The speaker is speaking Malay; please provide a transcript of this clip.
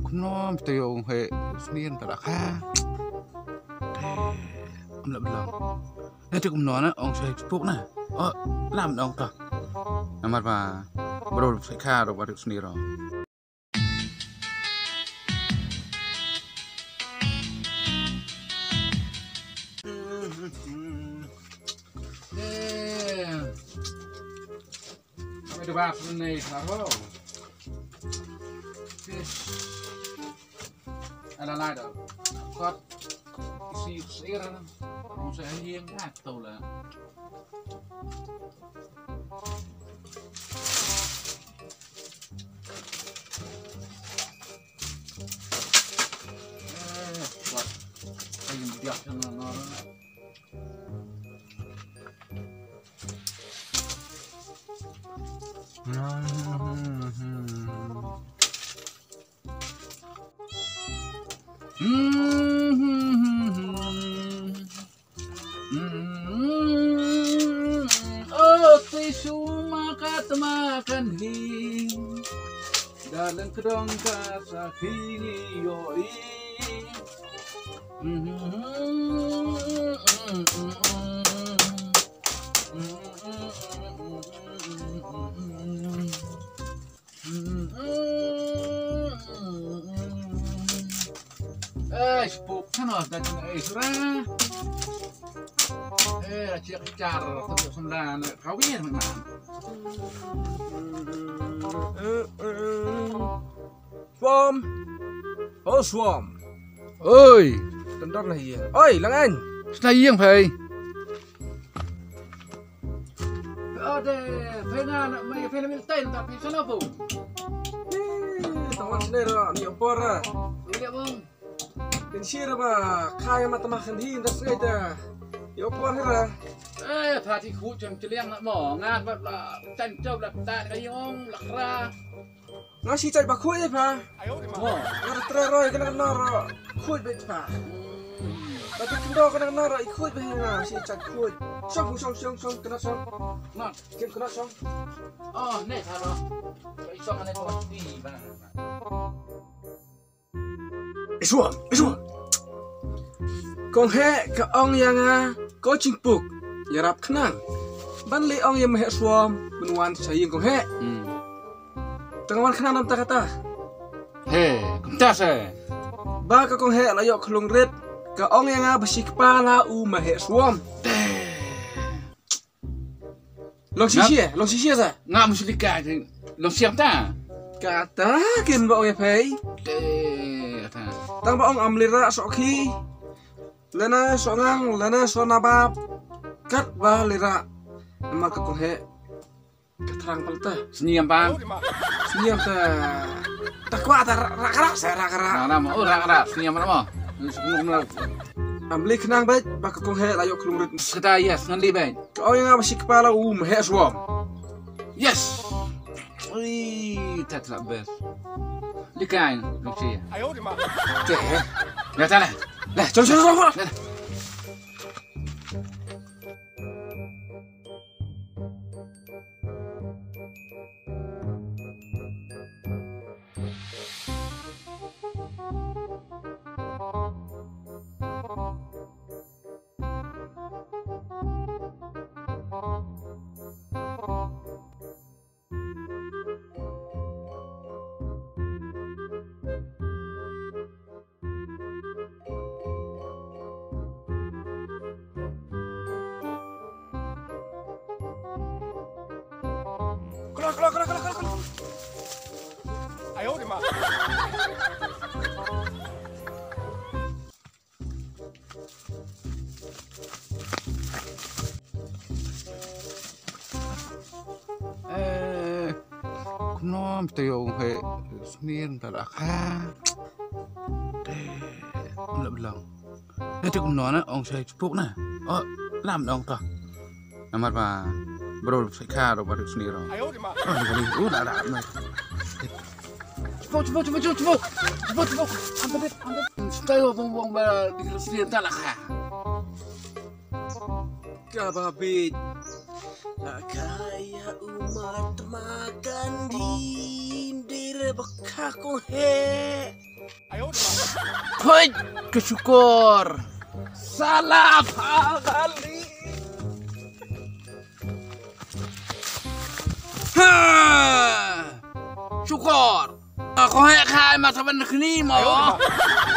Cũng nó tiêu hệ xuyên cả kha ông lại belum nanti cũng nói ông sẽ chụp nè làm ông ta amat mà baru sẽ kha rồi baru sendiri rồi Sampai debat ini kenapa? Ada lada, kot isi sir, mau saya hiang atau lah. Kot, ingin diak dengan orang. Oh, tisu makan hi dalam kedong kasahini yoi. Spuk kan dan surah. Cik car untuk sembilan kawin memang. Swam, oh Swam, Oi, tendor lah iya. Oi, Lang Anh, sudah yang phải. Ada, pernah main film Milton tapi sana pun. teman sendiri ni opor. Lihat bang. Pensir apa? Kaya mata makan di indah sekali. Yo opor hera. Hati ku jam celiang nak mau ngat bah cancau lah tak kayong lakra. Nasi cai bakui je pa. Oh, Ngar teroroi kena naro. Kuit bet pa. Tapi kendo kena naro ikut behena si cai kuit. Song kena song. nak. Kim kena song. Oh, ni tharo. Isok ane kau di bang. Iswam. Kong he ke ong yang ko cingpuk. Yarap kenang. Ban li ong yang meh swam benuan saying kong he. Tengwan kenang nam kata. Hei, kumtas eh. Ba ka kong he layok klung red. Ke ong yang besi kepala meh swam. Long sisi sa. Ngak mesti dikah. Lo siap tak? Kata kin ba ong ya pay. Tak. Tang ba ong amlira sokhi. Lena songang, lena sonabab. Kat ba lira. Nama ka kong he. Katrang palta. Senyum bang. Senyum ta. Takwa ta rakara saya rakara. Nama rak. Senyum nama. Sebelum melau. Amli kenang baik baka kong he layo klungrit. Kita yes nanti bang. Kau yang besi kepala meh swam. Yes. Wih, tak best. Likain, lo siap. Teh. Ya tak lah. Lah, coba. Keluar. 哎呦我的妈！ Kunom tiêu hệ xuyên cả kha. Ông lại belum. Nanti cũng nói ông sẽ chụp nè. Làm ông ta. Amat mà baru sẽ kha rồi baru sendiri rồi. 哎呦我的妈！ Udah nih. Cepat. Ambil. Tayo buang ba di sini tak lah. Kababit. Kaya umat makan dindir bakakong he. 哎呦我的妈！ Hoy, kesyukur. Salah kali. Ha! Syukur. Aku hek khai ma saban kini 哎呦我的 mo. 妈！